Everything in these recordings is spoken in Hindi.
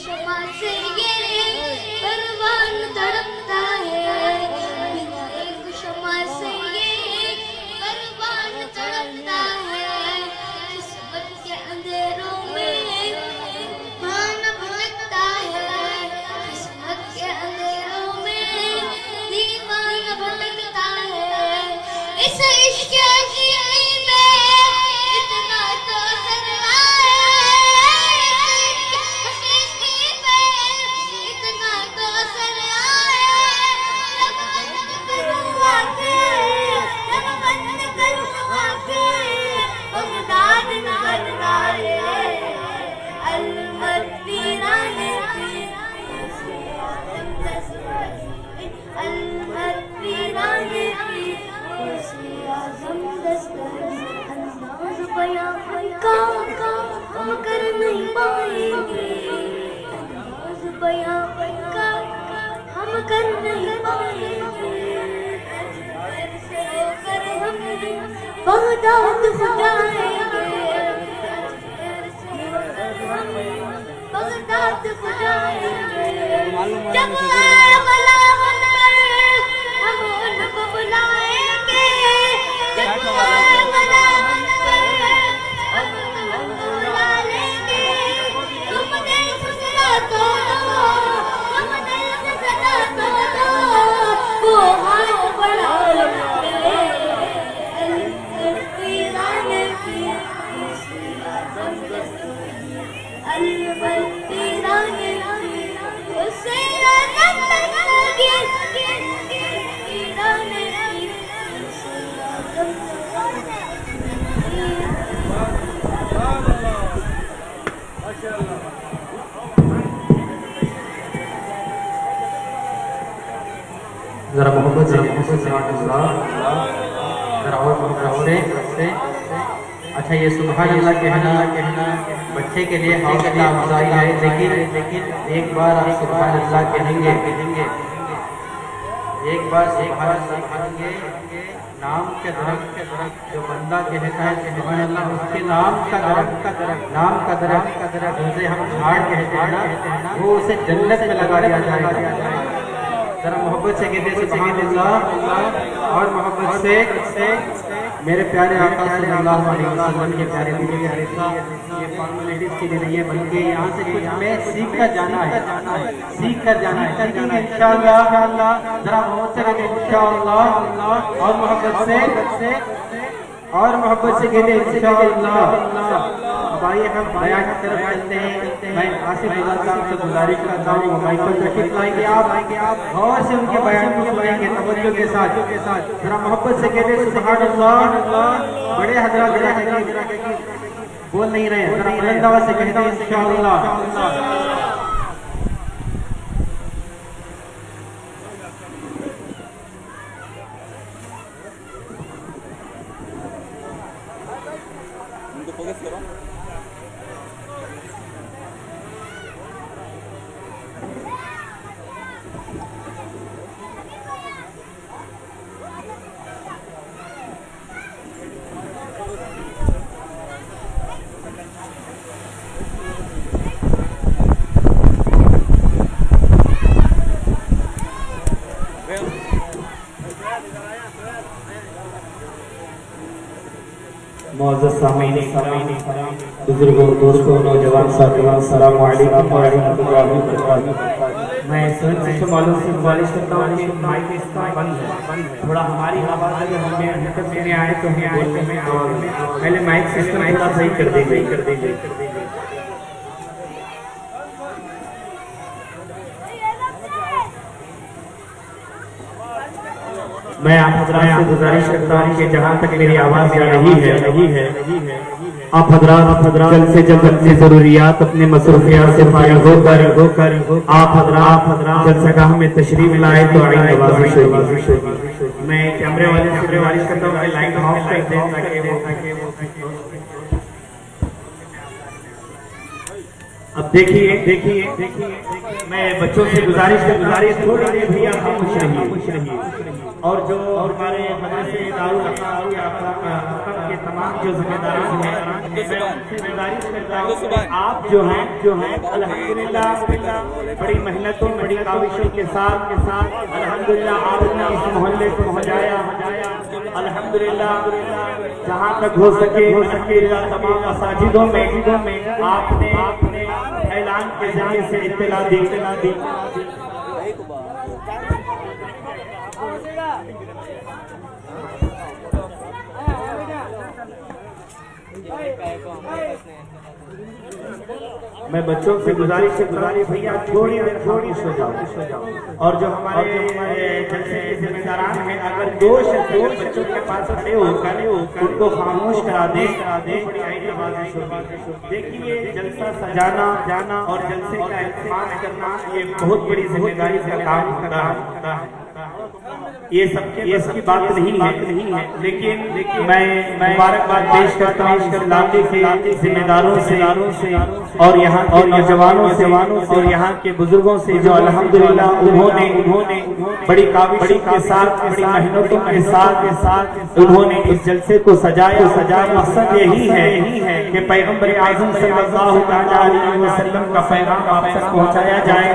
क्षमा से ये परवान तड़पता है, बिना एक क्षमा से ये परवान तड़पता है। किस्मत के अंधेरों में मान भटकता है, किस्मत के अंधेरों में दीवान भटकता है। इस इश्क की हम कर नहीं पाएंगे, अंदाज़ बयां का हम कर नहीं पाएंगे। कर हम बगदाद खुदाएंगे, बगदाद खुदाएंगे। जब वाला हम उनको बुलाएंगे, जब वाला जरा मोहब्बत से अच्छा ये सुभान अल्लाह कहना बच्चे के लिए हौसला अफजाई है, लेकिन एक बार आप सुभान अल्लाह कहेंगे, एक बार सुभान अल्लाह कहेंगे, नाम के दरख्त जो बंदा कहता है सुभान अल्लाह, उसके नाम का दरख्त जिसे हम झाड़ कहते हैं ना, वो उसे जन्नत में लगा दिया जाएगा। जरा मोहब्बत से कहते सुभान अल्लाह, और मोहब्बत से मेरे प्यारे आका सल्लल्लाहु अलैहि वसल्लम के प्यारे दिल के हरीसा, ये फॉर्मेलिटीज के लिए नहीं है, बल्कि यहाँ से कुछ हमें सीख कर जाना है, इंशाअल्लाह। जरा मोहब्बत से कहते इंशाअल्लाह, और मोहब्बत से कहते इंशाअल्लाह। अब आइए हम बयान की तरफ चलते हैं। मैं आसिफ गुलाब साहब से गुजारिश करता हूँ मोबाइल पर तशरीफ लाएंगे आप और से उनके बयान को सुनेंगे तवज्जो के साथ। जरा मोहब्बत से कहते सुभान अल्लाह। बड़े हजरात बोल नहीं रहे, जरा बुलंद आवाज से कहते हैं इंशाअल्लाह। मुअज़्ज़ज़ सामीन बुजुर्गों, दोस्तों, नौजवान साथियों, अस्सलामु अलैकुम व रहमतुल्लाहि व बरकातुहू। मैं स्वयं से मालूम से गुजारिश करता हूँ कि माइक इसका बंद है, थोड़ा हमारी आवाज़ अगर हमें हरकत में आए तो हमें पहले माइक सिस्टम थोड़ा सही कर देंगे। मैं आप हजरात से गुजारिश करता हूँ कि जहाँ तक मेरी आवाज़ आ रही है आप हजरात जल्द से जल्द अपनी जरूरियात, अपने मसरूफियात से फारिग होकर आप हजरात जलसागाह में तशरीफ लाए तो आइए नवाज़िश होगी। मैं कैमरे वाले से गुजारिश करता हूँ कि लाइट ऑफ कर दें ताकि वो अब देखिए मैं बच्चों से गुजारिश थोड़ी देर भैया खामोश रहिए। और जो हमारे मदरसे दारुल अफ़ज़ल के तमाम जो जिम्मेदारान हैं, मैं उनसे गुजारिश करता हूँ कि आप जो हैं अल्हम्दुलिल्लाह बड़ी मेहनतों बड़ी काविशों के साथ अल्हम्दुलिल्लाह आपने इस मोहल्ले को सजाया। अल्हम्दुलिल्लाह जहाँ तक हो सके तमाम मसाजिदों में आपने ऐलान के जरिए से इत्तला दी। मैं बच्चों से गुजारिश भैया थोड़ी देर खामोश हो जाओ। और जो हमारे जलसे के जिम्मेदारान हैं, अगर दो बच्चों के पास खड़े होकर उनको खामोश करा दे बड़ी आवाज़ होगी। देखिए जलसा सजाना और जलसे का एहतमाम करना ये बहुत बड़ी जिम्मेदारी का काम होता है। ये सबकी बात नहीं है, लेकिन मैं मुबारकबाद पेश करता हूँ इलाके के जिम्मेदारों से और यहाँ के नौजवानों से और यहाँ के बुजुर्गों से जो अल्हम्दुलिल्लाह उन्होंने बड़ी काविशों के साथ बड़ी मेहनतों के साथ उन्होंने इस जलसे को सजाया। मकसद यही है कि पैगंबर आज़म सल्लल्लाहु अलैहि वसल्लम का पैगाम आप तक पहुँचाया जाए।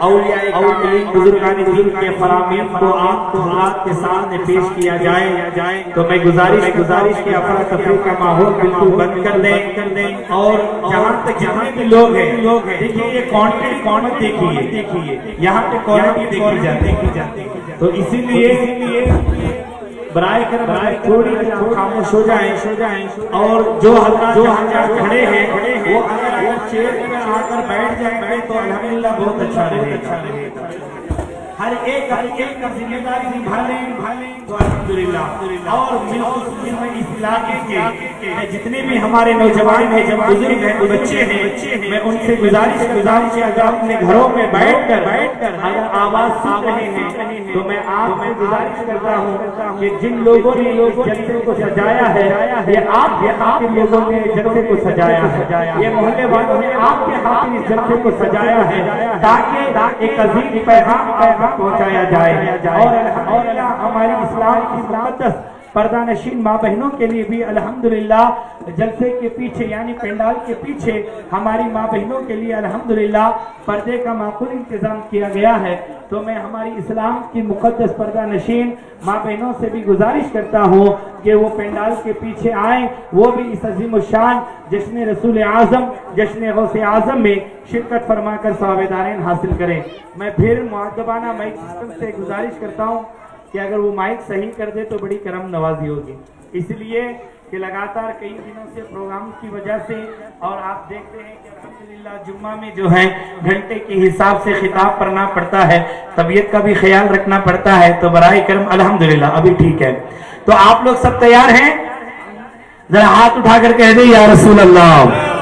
औलियाए कामिलीन बुजुर्गान दीन के फरामीन को आपको हाथ के सामने पेश किया जाए। तो मैं गुजारिश की अफरा तफरी का माहौल बिल्कुल बंद कर दें। और जहाँ तक जितने भी लोग हैं देखिए ये क्वांटिटी देखिए यहाँ पे क्वालिटी देखी जाती है। तो इसीलिए बराए थोड़ी खामोश हो जाएं और जो हजरात खड़े हैं वो अगर चेयर पर आकर बैठ जाएंगे तो अल्हम्दुलिल्लाह बहुत अच्छा रहेगा। हर एक का जिम्मेदारी निभालें तो अल्हम्दुलिल्लाह। और मिलकर इस इलाके के जितने भी हमारे नौजवान हैं, जब बुजुर्ग हैं, बच्चे हैं, मैं उनसे गुजारिश अगर अपने घरों में बैठकर अगर आवाज सुन रहे हैं तो मैं आपसे गुजारिश करता हूँ कि जिन लोगों ने जलसे को सजाया है ये आपके लोगों ने जलसे को सजाया है, ये मोहल्ले वालों ने आपके हाथ इस जलसे को सजाया है ताकि एक अजीम पैगाम पहुंचाया जाए। और हमारी इस्लाम की मुक़द्दस पर्दा नशीन माँ बहनों के लिए भी अल्हम्दुलिल्लाह जलसे के पीछे यानी पंडाल के पीछे हमारी माँ बहनों के लिए अल्हम्दुलिल्लाह पर्दे का माकूल इंतजाम किया गया है। तो मैं हमारी इस्लाम की मुक़द्दस पर्दा नशीन माँ बहनों से भी गुजारिश करता हूँ कि वो पंडाल के पीछे आए, वो भी इस अजीम शान जश्न रसूल आज़म जश्न गौसे आज़म में शिरकत फरमा कर सवाबेदारैन हासिल करें। मैं फिर मुअद्दबाना माइक सिस्टम से गुजारिश करता हूँ कि अगर वो माइक सही कर दे तो बड़ी करम नवाजी होगी, इसलिए कि लगातार कई दिनों से प्रोग्राम की वजह से और आप देखते हैं कि अल्हम्दुलिल्लाह जुम्मा में जो है घंटे के हिसाब से खिताब पढ़ना पड़ता है, तबीयत का भी ख्याल रखना पड़ता है। तो बराए करम अल्हम्दुलिल्लाह अभी ठीक है। तो आप लोग सब तैयार हैं? जरा हाथ उठाकर कह दे या रसूल अल्लाह।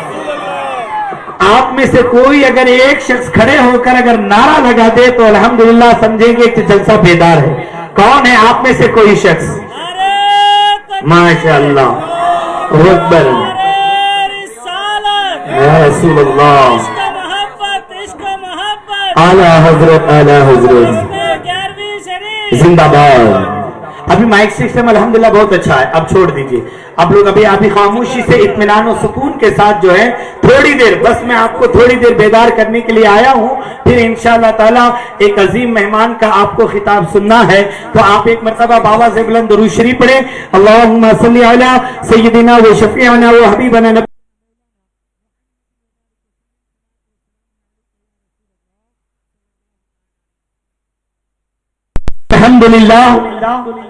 आप में से कोई अगर एक शख्स खड़े होकर अगर नारा लगा दे तो अल्हम्दुलिल्लाह समझेंगे कि जलसा बेदार है। कौन है आप में से कोई शख्स? माशाअल्लाह, अकबर, आला हजरत जिंदाबाद। अभी माइक सिस्टम अल्हम्दुलिल्लाह बहुत अच्छा है, अब छोड़ दीजिए आप लोग। अभी खामोशी से इत्मीनान और सुकून के साथ जो है थोड़ी देर, बस मैं आपको थोड़ी देर बेदार करने के लिए आया हूँ। फिर इंशाअल्लाह ताला एक अजीम मेहमान का आपको खिताब सुनना है। तो आप एक मरतबा बाबा से बुलंद दुरूद शरीफ पढ़े, अल्लाहुम्मा सल्ली अला सय्यिदिना व शफीअना व हबीबना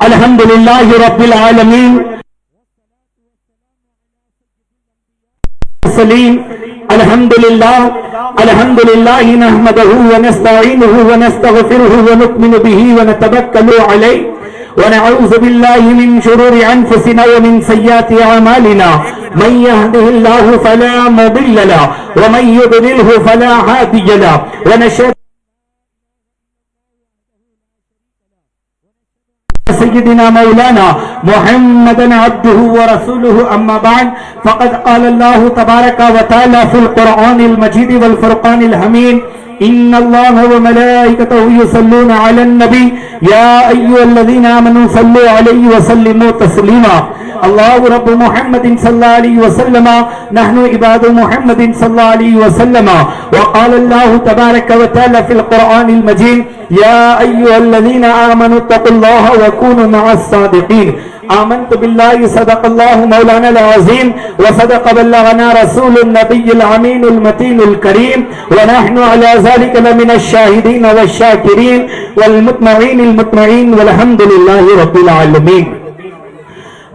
अल्हम्दुलिल्लाह रब्बिल आलमीन अल्हम्दुलिल्लाह नहमदहु व नस्तईनुहु व नस्तगफिरुहु व नु'मिनु बिही व नतवक्कलु अलैहि व नऊज़ु बिल्लाहि मिन शुरूरि अनफुसिना व मिन सय्यिआति अमालिना मन यहदिहिल्लाहु फला मुदिल्ल लहु व मन युद्लिलहु फला हादिय लहु व नशहदु सय्यदिना मौलाना मुहम्मदन अब्दुहु व रसूलुहु अम्मा बाद फ़क़द क़ाल अल्लाहु तबारक व तआला फ़िल क़ुरआनिल मजीद वल फ़ुरक़ानिल हमीद इन्नल्लाह व मलाइकतहु युसल्लूना अलन नबी या अय्युहल्लज़ीना आमनू सल्लु अलैहि व सल्लिमू तस्लीमा अल्लाहु रब्बु मुहम्मदिन सल्लल्लाहु अलैहि वसल्लम नहनु इबादु मुहम्मदिन सल्लल्लाहु अलैहि वसल्लम व क़ाल अल्लाहु तबारक व तआला फ़िल क़ुरआनिल मजीद या अय्युहल्लज़ीना आमनू तक़ुल्लाह व कूनू मअस सादिक़ीन आमन्तु बिल्लाहि सदक़ल्लाहु मौलाना अज़ीम व सदक़ बल्लगना रसूलुन नबिय्युल अमीनुल मतीनुल करीम व नहनु अला ज़ालिका लमिनश शाहिदीन वश शाकिरीन वल मुत्मईनिल मुत्मईन वल्हम्दुलिल्लाहि रब्बिल आलमीन।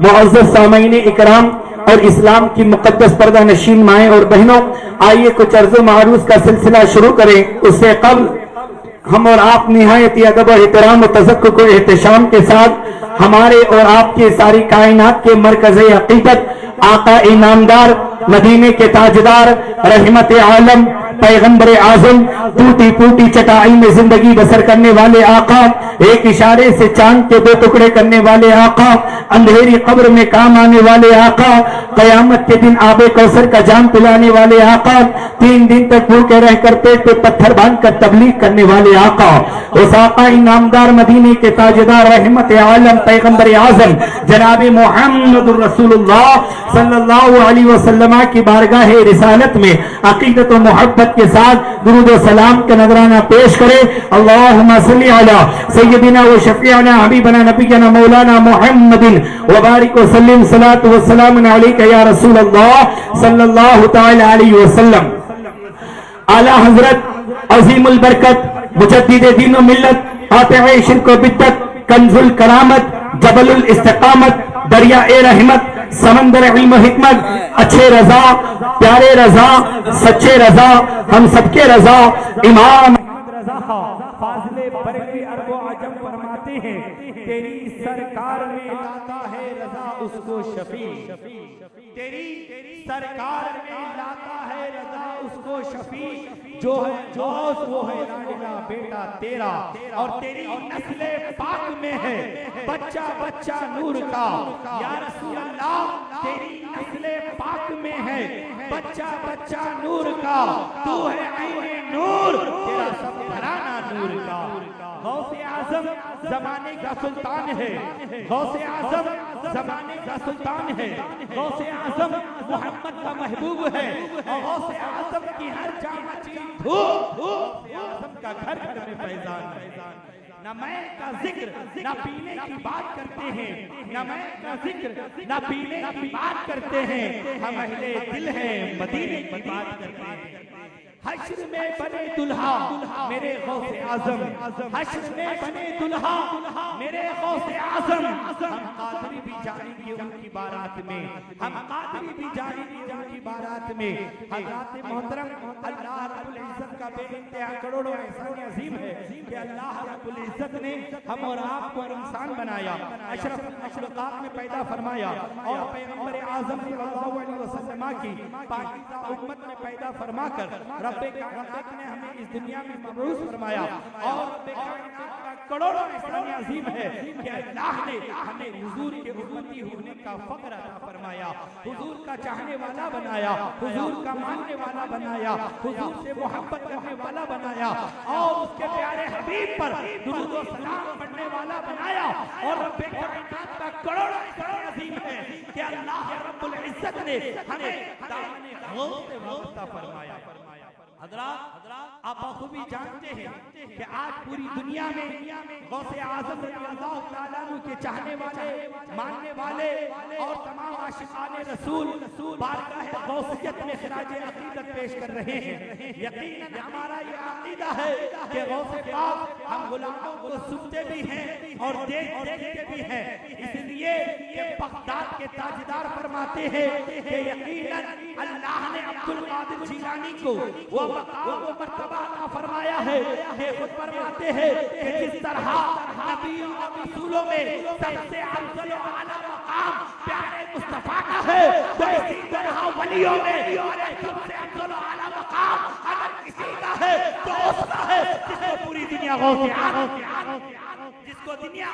मुअज़्ज़ज़ सामईन इकराम और इस्लाम की मुक़द्दस पर्दा नशीन माएँ और बहनों, आइए कुछ अर्ज़ मारूज़ का सिलसिला शुरू करें। उससे कबल हम और आप निहायत अदब और एहतराम और तज़क्कुर को एहतशाम के साथ हमारे और आपके सारी कायनात के मरकज़े अक़ीदत आका इनामदार मदीने के ताजदार रहमत आलम पैगंबर आज़म टूटी फूटी चटाई में जिंदगी बसर करने वाले आका, एक इशारे से चांद के दो टुकड़े करने वाले आका, अंधेरी कब्र में काम आने वाले आका, कयामत के दिन आबे कौसर का जाम पिलाने वाले आका, 3 दिन तक भूखे रहकर पेट पे पत्थर बांधकर तबलीग करने वाले आका, उस आका इनामदार मदीने के ताजदार रहमत आलम पैगंबर आज़म जनाब मुहम्मदुर रसूलुल्लाह सल्लल्लाहु अलैहि वसल्लम की बारगाह रिसालत में अकीदत और मोहब्बत के साथ दुरूद और सलाम का नजराना पेश करें। अल्लाहुम्मा सल्ली अला सय्यदिना व शफीअना हबीबना नबियना मौलाना मुहम्मदिन व बारिक व सल्लिम सलातु व सलाम अलैका या रसूल अल्लाह सल्लल्लाहु तआला अलैहि वसल्लम। आला हजरत अजीमुल बरकत मुजद्दिद दीन व मिल्लत क़ातिअ शिर्क व बिद्दत कंजुल करामत जबलुल इस्तिकामत दरिया ए रहमत समंदर इल्म हिकमत अच्छे रजा प्यारे रजा सच्चे रजा हम सबके रजा इमाम रजा फाज़िले बरक़ी अरब व अजम फरमाते हैं तेरी सरकार में लाता है रजा उसको शफी, तेरी सरकार में लाता है रजा उसको शफी, जो है गौस वो है लाडला बेटा तेरा और तेरी नस्ले पाक में है बच्चा बच्चा नूर का या रसूल अल्लाह, तेरी नस्ले पाक में है बच्चा बच्चा नूर का, तू है ऐने नूर तेरा सब घराना नूर का। गौसे आजम जमाने का सुल्तान है, गौसे आजम जमाने का सुल्तान है, गौसे आजम मोहम्मद का महबूब है और गौसे आजम की हर जामा चीज आजम का घर घर में फैजान। न मैं का जिक्र न पीने की बात करते हैं, न मैं का जिक्र न पीने की बात करते हैं, हम अहले दिल हैं मदीने की बात करते हैं। हश्र में बने दुल्हा मेरे गौसे आजम, हश्र में बने दुल्हा मेरे गौसे आजम, हम कादरी भी जाएंगे उनकी बारात में, हम कादरी भी जाएंगे उनकी बारात में। हज़रात मोहतरम अल्लाह रब्बुल इज्जत का बेइंतहा करोड़ों एहसान अजीम है कि अल्लाह रब्बुल इज्जत ने हम और आपको इंसान बनाया, अशरफ मखलूकात में पैदा फरमाया और पैगंबर आज़म सल्लल्लाहु अलैहि वसल्लम की पाकीज़ा उम्मत में पैदा फरमाकर रब्बे कायनात ने हमें इस दुनिया में मबरूस फरमाया और रब्बे कायनात का करोड़ों एहसान अजीम है कि अल्लाह ने हमें हुजूर के उम्मती होने का फख्र अता फरमाया, हुजूर का चाहने वाला बनाया, हुजूर का मानने वाला बनाया, हुजूर से मोहब्बत करने वाला बनाया और उसके प्यारे हबीब पर दुरूद और सलाम पढ़ने वाला बनाया और रब्बे कायनात का करोड़ों एहसान अजीम है कि अल्लाह रब्बुल इज्जत ने हमें दामन गौस से वाबस्ता फरमाया। हज़रात आप बखूबी जानते हैं कि आज पूरी दुनिया में गौसे आज़म रज़ियल्लाहु ताला अन्हु के चाहने वाले मानने वाले और तमाम आशिकाने रसूल बारगाह गौसियत में खिराज अक़ीदत पेश कर रहे हैं। यकीनन हमारा ये अक़ीदा है कि गौसे पाक हम गुलामों को सुनते भी हैं और देखते भी हैं, इसलिए कि बगदाद के ताजदार फरमाते हैं कि यकीनन अल्लाह ने अब्दुल कादिर जिलानी को वो मकाम व मर्तबा अता फरमाया है कि खुद फरमाते हैं कि जिस तरह नबियों और रसूलों में सबसे अफजल व आला मकाम प्यारे मुस्तफा का है, तो इसी तरह वलियों में सबसे अफजल व आला मकाम अगर किसी का है तो उसका है जिसको पूरी दुनिया गौसे आज़म, जिसको दुनिया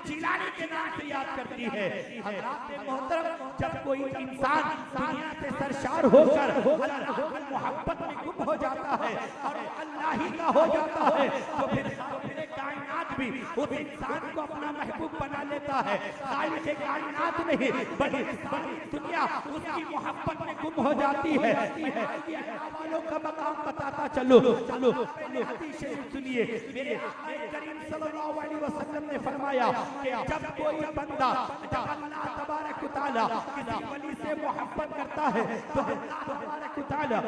जिलानी के नाम से याद करती है। हज़रात मोहतरम, जब कोई इंसान दुनिया से सरशार होकर अल्लाह की मोहब्बत में गुम हो जाता है और अल्लाह ही का हो जाता है, तो फिर पूरे कायनात भी उस इंसान को अपना महबूब बना लेता है। खालिक कायनात नहीं बल्कि सारी दुनिया उसकी मोहब्बत में गुम हो जाती है। वालों का मकाम बताता चलो चलो हदीस शरीफ सुनिए। मेरे करीम सल्लल्लाहु अलैहि वसल्लम ने फरमाया कि जब कोई बंदा, जब अल्लाह तबारक व तआला किसी वली से मोहब्बत करता है तो अल्लाह तबारक व तआला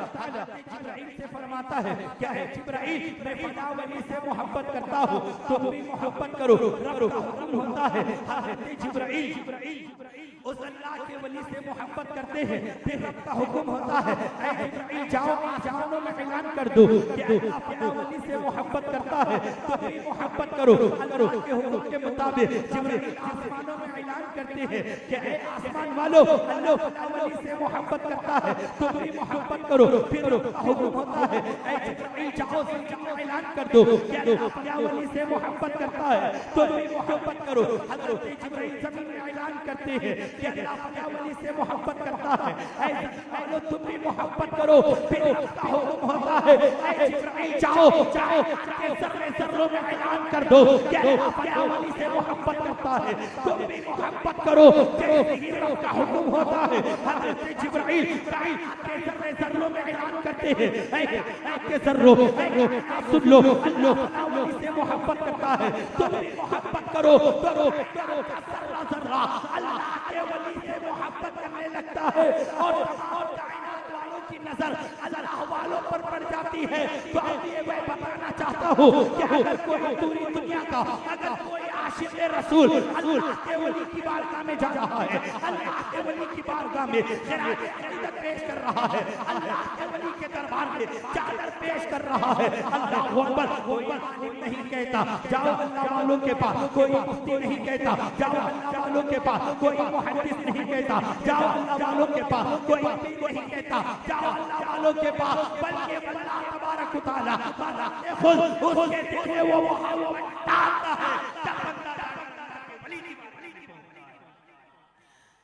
जिब्राइल से फरमाता है, क्या है जिब्राइल, मैं फला वली से मोहब्बत करता हूँ, तुम भी मोहब्बत करो। रब का हुक्म होता है, हज़रत जिब्राइल उस अल्लाह के वली से मोहब्बत करते हैं, फिर रब का हुक्म होता है, ऐ जिब्राइल जाओ आसमानों में ऐलान कर दो कि अल्लाह फला वली से मोहब्बत करता है, तो भी मोहब्बत करो। अल्लाह के हुक्म के मुताबिक जिब्राइल आसमानों में ऐलान करते हैं कि ऐ आसमान वालों, अल्लाह फला वली से मोहब्बत करता है, तो भी मोहब्बत करो। फिर रब का हुक्म होता है, ऐ जिब्राइल जाओ ऐलान कर दो कि अल्लाह फला वली से मोहब्बत करता है, तो भी मोहब्बत करो। हज़रत जिब्राइल ज़मीन में ऐलान करते हैं कि अल्लाह फला वली से मोहब्बत करता है, ऐ तुम भी मोहब्बत करो। फिर उसका हुक्म होता है, ऐ जिब्राइल जाओ सर्रों में ऐलान कर दो कि अल्लाह फला वली से मोहब्बत करता है, तुम भी मोहब्बत करो। जैसे ही रब का हुक्म होता है, हज़रत जिब्राइल सर्रों में ऐलान करते हैं, ऐ सर्रों सुन लो, अल्लाह फला वली से मोहब्बत करता है, तुम भी मोहब्बत करो। जर्रा अल्लाह के वली से मोहब्बत करने लगता है और कायनात वालों की नजर अल्लाह वालों पर पड़ जाती है। तो अब ये मैं बताना चाहता हूँ कि अगर कोई पूरी दुनिया का, अगर कोई आशिक रसूल अल्लाह के वली की बारगाह में जा रहा है, अल्लाह के वली की बारगाह में खिदमत पेश कर रहा है, अल्लाह के वली के दरबार में चादर पेश कर रहा है, अल्लाहू अकबर, कोई नहीं कहता जाओ अल्लाह वालों के पास, कोई मुफ्ती नहीं कहता जाओ अल्लाह वालों के पास, कोई मुहद्दिस नहीं कहता जाओ अल्लाह वालों के पास, कोई नहीं कहता जाओ अल्लाह वालों के पास, बल्कि अल्लाह तबारक व तआला खुद उसके दिल में वो मोहब्बत डालता है।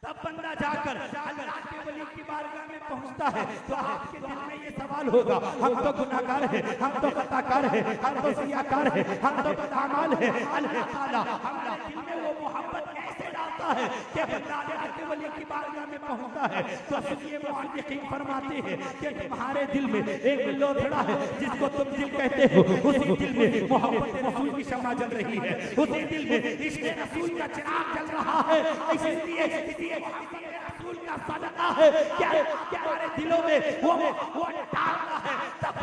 तब बंदा जाकर अल्लाह के वली की बारगाह में पहुंचता है, तो आपके दिल में ये सवाल होगा, हम तो गुनाहगार हैं, हम तो खताकार हैं, हम तो सियाकार हैं, हम तो बदअमाल हैं, अल्लाह ताला हमारे दिल में वो मोहब्बत कैसे डालता है कि बंदा अल्लाह के वली की बारगाह में पहुंचता है। तो सुनिए, मुहद्दिसीन फरमाते हैं कि तुम्हारे दिल में एक लोथड़ा है जिसको तुम दिल कहते हो, उसी दिल में मोहब्बत रसूल की शम्मा जल रही है, उसी दिल में इश्क़ रसूल का चिराग जल रहा है। इसलिए रसूल का सदका है क्या हमारे दिलों में वो डालता है, तब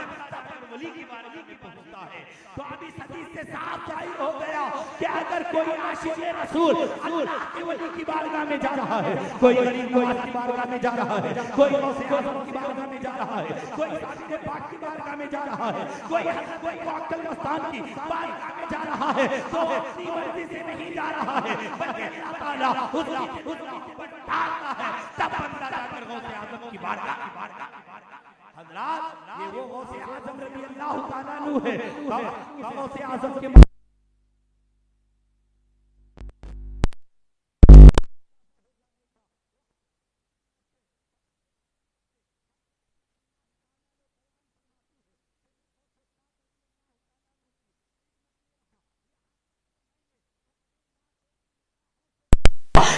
वली की बारगाह में पहुंचता है। तो अभी हदीस से साफ जाहिर हो गया कि अगर कोई आशिक रसूल अल्लाह के वली की बारगाह में जा रहा है, कोई गरीब नवाज की बारगाह में जा रहा है, कोई गौसे आज़म की बारगाह में जा रहा है, कोई साबिर पाक की बारगाह में जा रहा है, कोई मुअक्कल मस्तान की बारगाह में जा रहा है, तो अपनी मर्जी से नहीं जा रहा है, बल्कि अल्लाह ताला उसकी डालता है। तब बंदा जाकर गौसे आज़म की बारगाह। हज़रात, ये वो गौसे आज़म रज़ी अल्लाह ताला अन्हु है, गौसे आज़म के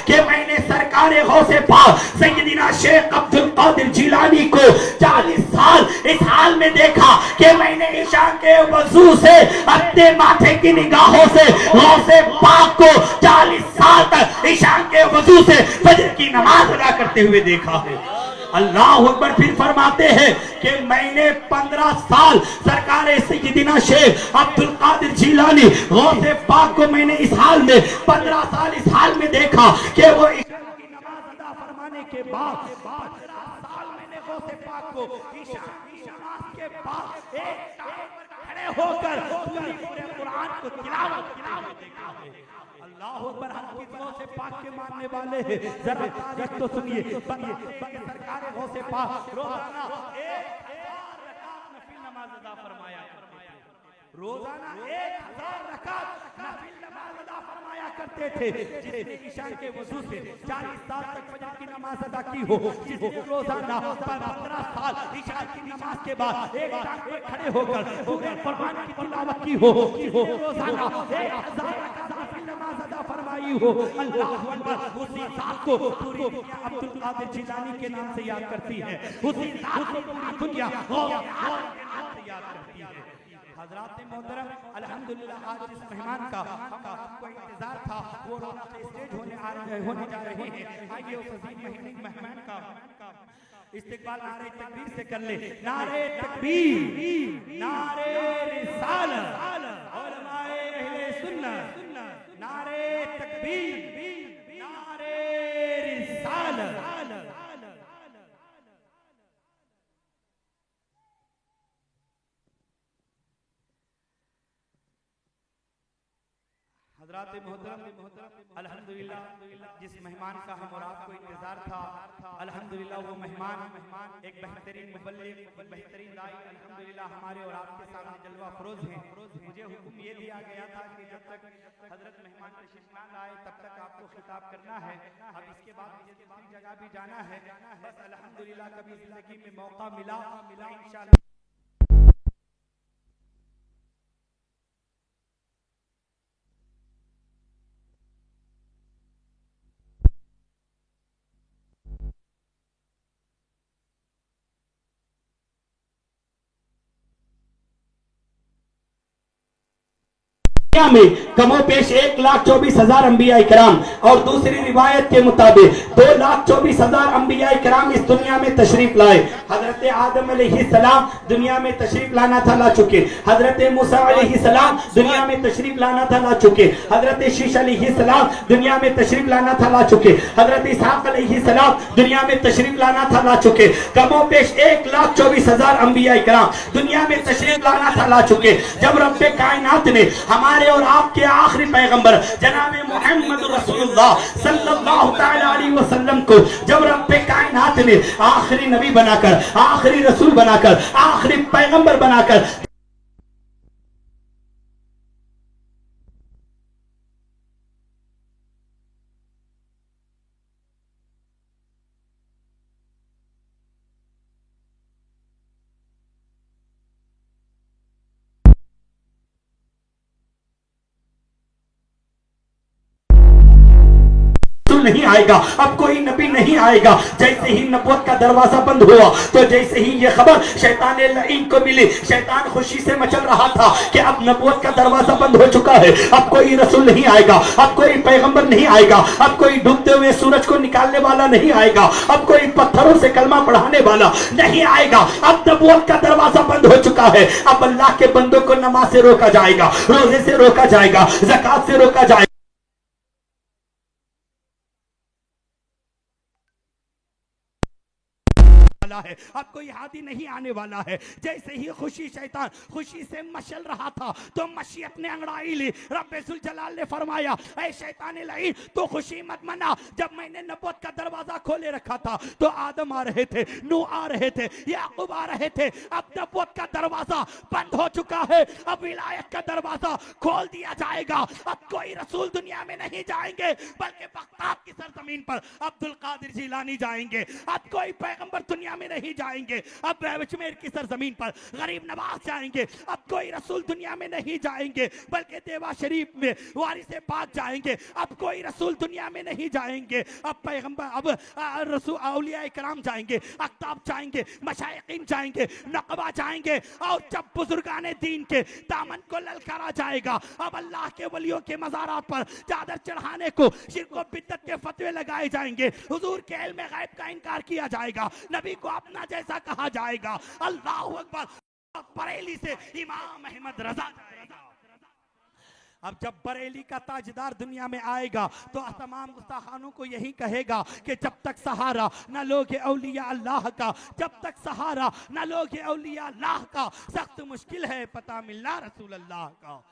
कि मैंने सरकार गौसे पाक सैयदना शेख अब्दुल कादिर जिलानी को 40 साल इस हाल में देखा कि मैंने ईशा के वजू से अपने माथे की निगाहों से गौसे पाक को 40 साल तक ईशा के वजू से फजर की नमाज अदा करते हुए देखा है। अल्लाह अकबर। फिर फरमाते हैं कि मैंने 15 साल सरकार सैयदना शेख अब्दुल कादिर जिलानी गौसे पाक को मैंने इस हाल में 15 साल इस हाल में देखा कि वो ईशा की नमाज अदा फरमाने के बाद 15 साल मैंने गौसे पाक को ईशा की नमाज के बाद एक टाइम पर खड़े होकर पूरे कुरान को तिलावत देखा है। अल्लाह अकबर। हम किस गौसे पाक के मानने वाले हैं, जरा तारीख तो सुनिए। सरकार गौसे पाक रोजाना 1000 रकात नफिल नमाज अदा फरमाया करते थे। रोजाना 1000 रकात नफिल नमाज अदा फरमाया करते थे। जिसने ईशा के वजू से 40 साल तक फजर की नमाज अदा की हो, जिसने रोजाना 15 साल ईशा की नमाज के बाद एक टांग पर खड़े होकर पूरे कुरान की तिलावत की हो, जिसने रोजाना 1000 रकात नफिल नमाज अदा फरमाई हो, अल्लाहु अकबर, उसी साथ को पूरी दुनिया अब्दुल कादिर जिलानी के नाम से याद करती है। उसी साथ को पूरी दुनिया याद करती है। हज़रात मोहतरम, अल्हम्दुलिल्लाह आज जिस मेहमान का आपको इंतजार था वो रौनक स्टेज होने जा रहे हैं। आइए उस अजीम मेहमान का इस्तिकबाल नारे तकबीर से कर ले। नारे तकबीर, नारे रिसालत, उलमाए अहले सुन्नत, नारे तकबीर, नारे रिसालत। हज़रात मोहतरम, अल्हम्दुलिल्लाह जिस मेहमान का हम और आपको इंतजार था, अल्हम्दुलिल्लाह वो मेहमान एक बेहतरीन मुबल्लिग, एक बेहतरीन दाई अल्हम्दुलिल्लाह हमारे और आपके सामने जलवा फरोज हैं। मुझे हुक्म ये दिया गया था कि जब तक हजरत मेहमान तशरीफ ना लाए तब तक आपको खिताब करना है। अब इसके बाद मुझे दूसरी जगह भी जाना है। बस अल्हम्दुलिल्लाह कभी जिंदगी में मौका मिला इंशाअल्लाह में कमो पेश 1,24,000 अंबिया इकराम और दूसरी रिवायत के मुताबिक 2,24,000 अंबिया इकराम इस दुनिया में तशरीफ लाए। हजरत आदम अलैहिस्सलाम दुनिया में तशरीफ लाना था, ला चुके। हजरत मूसा अलैहिस्सलाम दुनिया में तशरीफ लाना था, ला चुके। हजरत शीश अलैहिस्सलाम दुनिया में तशरीफ लाना था, ला चुके। हजरत इसहाक अलैहिस्सलाम दुनिया में तशरीफ लाना था, ला चुके। कमो पेश 1,24,000 अंबिया इकराम दुनिया में तशरीफ लाना था, ला चुके। जब रब्बे कायनात ने हमारे और आपके आखिरी पैगंबर जनाबे मोहम्मद रसूलुल्लाह सल्लल्लाहु तआला अलैहि वसल्लम को जब रब्बे कायनात ने आखिरी नबी बनाकर, आखिरी रसूल बनाकर, आखिरी पैगंबर बनाकर नहीं आएगा, अब कोई नबी नहीं आएगा। जैसे ही नबूवत का दरवाजा बंद हुआ तो जैसे ही ये खबर शैतान लईन को मिली, शैतान खुशी से मचल रहा था कि अब नबूवत का दरवाजा बंद हो चुका है, अब कोई रसूल नहीं आएगा, अब कोई पैगंबर नहीं आएगा, अब कोई डूबते हुए सूरज को निकालने वाला नहीं आएगा, अब कोई पत्थरों से कलमा पढ़ाने वाला नहीं आएगा। अब नबूवत का दरवाजा बंद हो चुका है। अब अल्लाह के बंदों को नमाज से रोका जाएगा, रोजे से रोका जाएगा, ज़कात से रोका जाएगा। है अब कोई हादी नहीं आने वाला है। जैसे ही खुशी शैतान खुशी से मचल रहा था तो मशीयत ने अंगड़ाई ली। रब्बुल जलाल ने फरमाया, ऐ शैतान लईन तो खुशी मत मना। जब मैंने नबूवत का दरवाजा खोले रखा था तो आदम आ रहे थे, नूह आ रहे थे, याकूब आ रहे थे। अब नबूवत का दरवाजा बंद हो चुका है, अब विलायत का दरवाजा खोल दिया जाएगा। अब कोई रसूल दुनिया में नहीं जाएंगे बल्कि बगदाद की सरजमीन पर अब्दुल कादिर जिलानी जाएंगे। अब कोई पैगंबर दुनिया में नहीं जाएंगे, अब अजमेर की सरजमीन पर गरीब नवाज जाएंगे। अब कोई रसूल दुनिया में नहीं जाएंगे बल्कि देवा शरीफ में वारिसे पाक जाएंगे। अब कोई रसूल दुनिया में नहीं जाएंगे, अब पैगंबर अब रसूल औलिया इकराम जाएंगे, अख्ताब जाएंगे, मशाइखीन जाएंगे, नकबा जाएंगे। और जब बुजुर्गाने दीन के दामन को ललकारा जाएगा, अब अल्लाह के वलियों के मज़ारात पर चादर चढ़ाने को शिर्क व बिद्दत के फतवे लगाए जाएंगे। हुजूर के इल्म गैब का इनकार किया जाएगा, नबी को अपना जैसा कहा जाएगा। अल्लाह अकबर। बरेली से इमाम अहमद रजा जाएगा। अब जब बरेली का ताजदार दुनिया में आएगा तो तमाम गुस्ताखानों को यही कहेगा कि जब तक सहारा न लोगे औलिया अल्लाह का, जब तक सहारा न लोगे औलिया अल्लाह का, सख्त मुश्किल है पता मिलना रसूल अल्लाह का।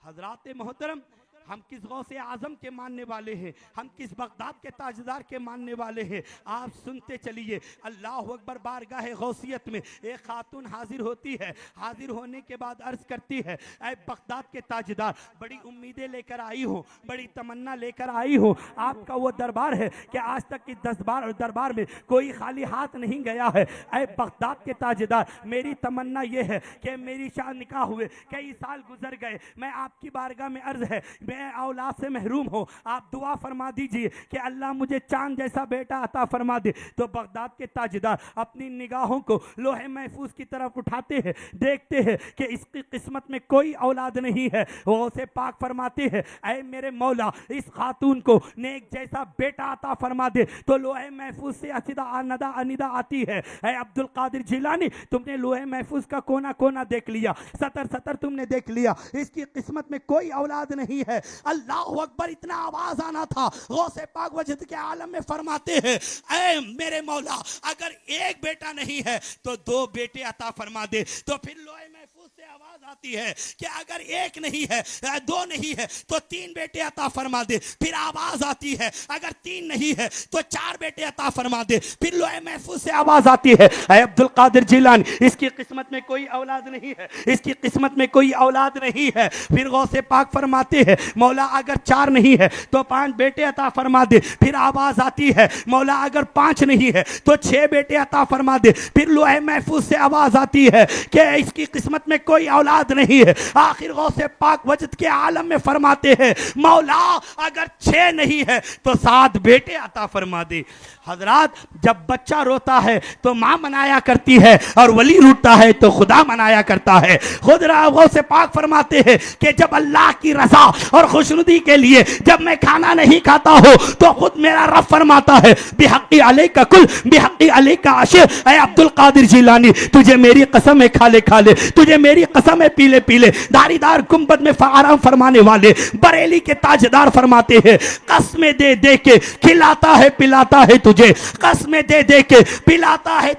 हजरात मोहतरम, हम किस गौसे आजम के मानने वाले हैं, हम किस बगदाद के ताजदार के मानने वाले हैं। आप सुनते चलिए। अल्लाह अकबर। बारगाह गौसियत में एक खातून हाजिर होती है। हाजिर होने के बाद अर्ज करती है, ऐ बगदाद के ताजदार, बड़ी उम्मीदें लेकर आई हो, बड़ी तमन्ना लेकर आई हो। आपका वो दरबार है कि आज तक की दरबार में कोई खाली हाथ नहीं गया है। ऐ बगदाद के ताजदार, मेरी तमन्ना ये है कि मेरी शादी निकाह हुए कई साल गुजर गए, मैं आपकी बारगाह में अर्ज है, मैं औलाद से महरूम हूँ, आप दुआ फरमा दीजिए कि अल्लाह मुझे चांद जैसा बेटा अता फरमा दे। तो बगदाद के ताजदार अपनी निगाहों को लोहे महफूज की तरफ उठाते हैं, देखते हैं कि इसकी किस्मत में कोई औलाद नहीं है। वो उसे पाक फरमाते हैं, ऐ मेरे मौला, इस खातून को नेक जैसा बेटा अता फरमा दे। तो लोहे महफूज से अनिदा आती है, ऐ अब्दुल कादिर जिलानी, तुमने लोहे महफूज का कोना कोना देख लिया, सतर तुमने देख लिया, इसकी किस्मत में कोई औलाद नहीं है। अल्लाह अकबर। इतना आवाज आना था, गौसे पाक वजद के आलम में फरमाते हैं, ऐ मेरे मौला, अगर एक बेटा नहीं है तो 2 बेटे अता फरमा दे। तो फिर लोहे महफूज से आवाज आती है कि अगर एक नहीं है, 2 नहीं है तो 3 बेटे अता फरमा दे। फिर आवाज आती है, अगर 3 नहीं है तो 4 बेटे अता फरमा दे। फिर लोहे महफूज से आवाज आती है, ऐ अब्दुल कादिर जिलानी, इसकी किस्मत में कोई औलाद नहीं है, इसकी किस्मत में कोई औलाद नहीं है। फिर गौसे पाक फरमाते हैं, मौला अगर 4 नहीं है तो 5 बेटे अता फरमा दे। फिर आवाज आती है, मौला अगर 5 नहीं है तो 6 बेटे अता फरमा दे। फिर लोहे महफूज से आवाज आती है कि इसकी किस्मत में कोई औलाद नहीं है। आखिर गौसे पाक वजद के आलम में फरमाते हैं, मौला अगर 6 नहीं है तो 7 बेटे अता फरमा दे। हजरात, जब बच्चा रोता है तो माँ मनाया करती है और वली रूठता है तो खुदा मनाया करता है। खुद गौसे पाक फरमाते हैं कि जब अल्लाह की रज़ा और खुशनुदी के लिए जब मैं खाना नहीं खाता हो तो खुद मेरा रब फरमाता है, बिहक़्क़ी अलैका कुल बिहक़्क़ी अलैका अशिर। ऐ अब्दुल कादिर जिलानी, तुझे मेरी कसम है खा ले, तुझे मेरी कसम है पी ले। धारीदार गुंबद में आराम फरमाने वाले बरेली के ताजदार फरमाते हैं, कसमें दे दे के खिलाता है पिलाता है तुझे, कसमें दे दे के पिलाता है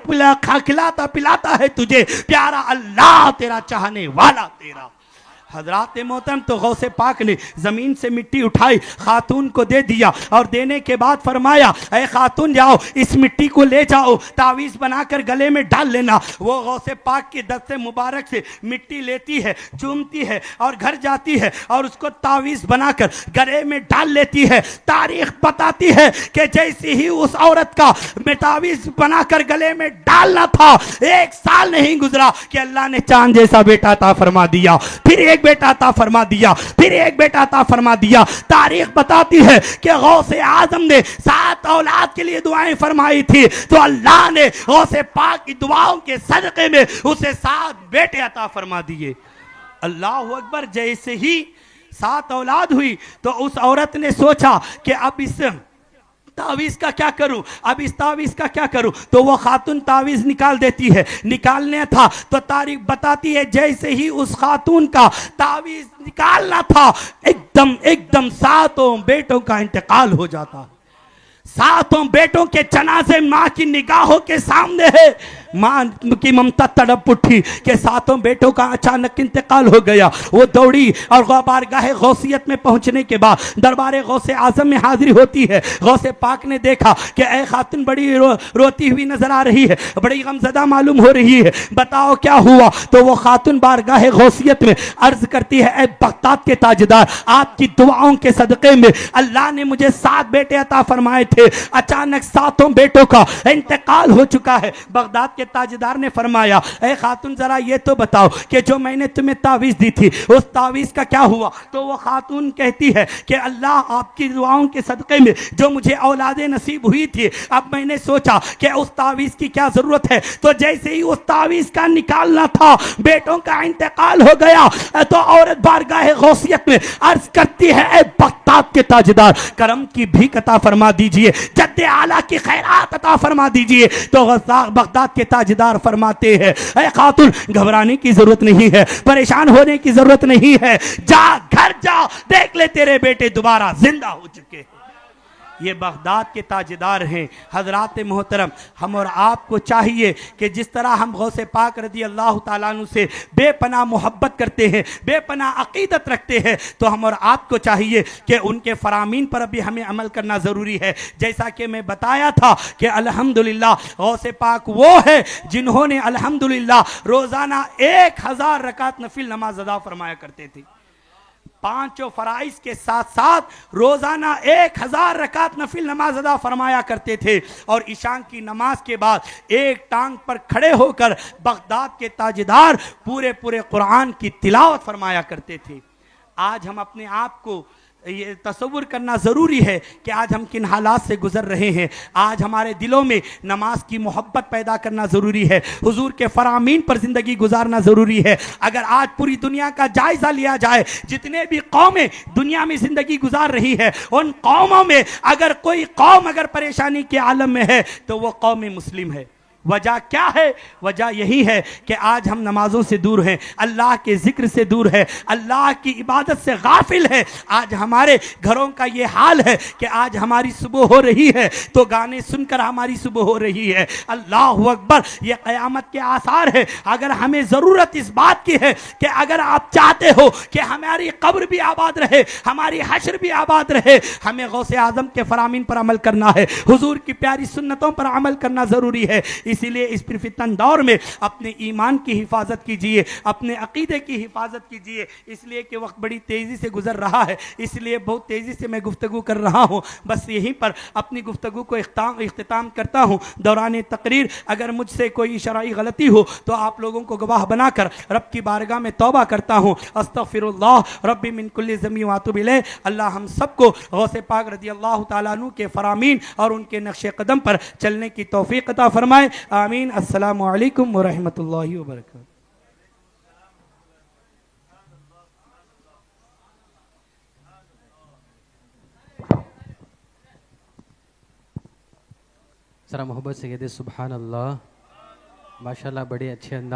खिलाता पिलाता है तुझे, प्यारा अल्लाह तेरा चाहने वाला तेरा। हजरात मोहतरम, तो गौसे पाक ने ज़मीन से मिट्टी उठाई, खातून को दे दिया और देने के बाद फरमाया, ऐ खातून जाओ इस मिट्टी को ले जाओ, तावीज़ बनाकर गले में डाल लेना। वो गौसे पाक के दस्ते मुबारक से मिट्टी लेती है, चूमती है और घर जाती है और उसको तावीज़ बनाकर गले में डाल लेती है। तारीख बताती है कि जैसे ही उस औरत का तावीज़ बनाकर गले में डालना था, 1 साल नहीं गुजरा कि अल्लाह ने चांद जैसा बेटा अता फरमा दिया। फिर एक बेटा अता फरमा दिया, फिर एक बेटा अता फरमा दिया। तारीख बताती है कि गौसे आजम ने 7 औलाद के लिए दुआएं फरमाई थी, तो अल्लाह ने गौसे पाक की दुआओं के सदक़े में उसे 7 बेटे अता फरमा दिए। अल्लाह अकबर। जैसे ही 7 औलाद हुई तो उस औरत ने सोचा कि अब इस तावीज़ का क्या करूं, अब इस तावीज़ का क्या करूं। तो वो खातून तावीज़ निकाल देती है। निकालने था तो तारीख बताती है जैसे ही उस खातून का तावीज़ निकालना था, एकदम 7 बेटों का इंतकाल हो जाता। 7 बेटों के जनाजे माँ की निगाहों के सामने है। माँ की ममता तड़प उठी कि 7 बेटों का अचानक इंतकाल हो गया। वो दौड़ी और बारगाह गौसियत में पहुंचने के बाद दरबार गौसे आजम में हाजिर होती है। गौसे पाक ने देखा कि ऐ खातून बड़ी रोती हुई नजर आ रही है, बड़ी गमज़दा मालूम हो रही है, बताओ क्या हुआ। तो वो खातून बारगाह गौसियत में अर्ज करती है, ऐ बगदाद के ताजदार, आपकी दुआओं के सदक़े में अल्लाह ने मुझे 7 बेटे अता फरमाए थे, अचानक 7 बेटों का इंतकाल हो चुका है। बगदाद के ताजदार ने फरमाया, ऐ खातून जरा ये तो बताओ कि जो मैंने तुम्हें तावीज़ दी थी उस तावीज़ का क्या हुआ। तो वो खातून कहती है कि अल्लाह आपकी दुआओं के सदक़े में जो मुझे औलादे नसीब हुई थी, अब मैंने सोचा कि उस तावीज़ की क्या ज़रूरत है। तो जैसे ही उस तावीज़ का निकालना था, बेटों का इंतकाल हो गया। तो औरत बारगाह गौसियत में अर्ज करती है, ऐ बगदाद के ताजदार, करम की भीख अता फरमा दीजिए, जद्दे आला की खैरात अता फरमा दीजिए। तो बगदाद के ताजदार फरमाते हैं, ऐ खातून घबराने की जरूरत नहीं है, परेशान होने की जरूरत नहीं है, जा घर जा, देख ले तेरे बेटे दोबारा जिंदा हो चुके हैं। ये बगदाद के ताजदार हैं। हजरात मोहतरम, हम और आपको चाहिए कि जिस तरह हम गौसे पाक रज़ी अल्लाह ताला अन्हु से बेपनाह मोहब्बत करते हैं, बेपनाह अकीदत रखते हैं, तो हम और आपको चाहिए कि उनके फरामीन पर भी हमें अमल करना ज़रूरी है। जैसा कि मैं बताया था कि अल्हम्दुलिल्लाह गौसे पाक वो है जिन्होंने अल्हम्दुलिल्लाह रोज़ाना 1000 रकात नफिल नमाज अदा फरमाया करते थे। पांचों फराइज के साथ साथ रोजाना 1000 रकात नफिल नमाज अदा फरमाया करते थे और ईशान की नमाज के बाद एक टांग पर खड़े होकर बगदाद के ताजदार पूरे पूरे कुरान की तिलावत फरमाया करते थे। आज हम अपने आप को ये तसव्वुर करना ज़रूरी है कि आज हम किन हालात से गुजर रहे हैं। आज हमारे दिलों में नमाज की मोहब्बत पैदा करना ज़रूरी है, हुजूर के फरामीन पर ज़िंदगी गुजारना ज़रूरी है। अगर आज पूरी दुनिया का जायज़ा लिया जाए, जितने भी कौमें दुनिया में ज़िंदगी गुजार रही है, उन कौमों में अगर कोई कौम अगर परेशानी के आलम में है तो वो कौम मुस्लिम है। वजह क्या है? वजह यही है कि आज हम नमाजों से दूर हैं, अल्लाह के ज़िक्र से दूर है, अल्लाह की इबादत से गाफिल है। आज हमारे घरों का ये हाल है कि आज हमारी सुबह हो रही है तो गाने सुनकर हमारी सुबह हो रही है। अल्लाह अकबर, ये क़यामत के आसार है। अगर हमें ज़रूरत इस बात की है कि अगर आप चाहते हो कि हमारी कब्र भी आबाद रहे, हमारी हश्र भी आबाद रहे, हमें गौसे आज़म के फरामीन पर अमल करना है, हुजूर की प्यारी सुन्नतों पर अमल करना ज़रूरी है। इसीलिए इस फितन दौर में अपने ईमान की हिफाजत कीजिए, अपने अकीदे की हिफाजत कीजिए। इसलिए कि वक्त बड़ी तेज़ी से गुजर रहा है, इसलिए बहुत तेज़ी से मैं गुफ्तगू कर रहा हूँ। बस यहीं पर अपनी गुफ्तगू को इख्तिताम करता हूँ। दौरान तकरीर अगर मुझसे कोई शरई गलती हो तो आप लोगों को गवाह बनाकर रब की बारगाह में तौबा करता हूँ। अस्तगफिरुल्लाह रब्बी मिन कुल्लि ज़म्बि व अतूबु इलैह। अल्लाह हम सबको गौसे पाक रज़ी अल्लाह ताला अन्हु के फरामीन और उनके नक्शे कदम पर चलने की तौफीक अता फरमाए। आमीन। अस्सलामु अलैकुम व रहमतुल्लाहि व बरकातहू। ज़रा मोहब्बत से कहते सुभान अल्लाह। माशाल्लाह बड़े अच्छे अंदाज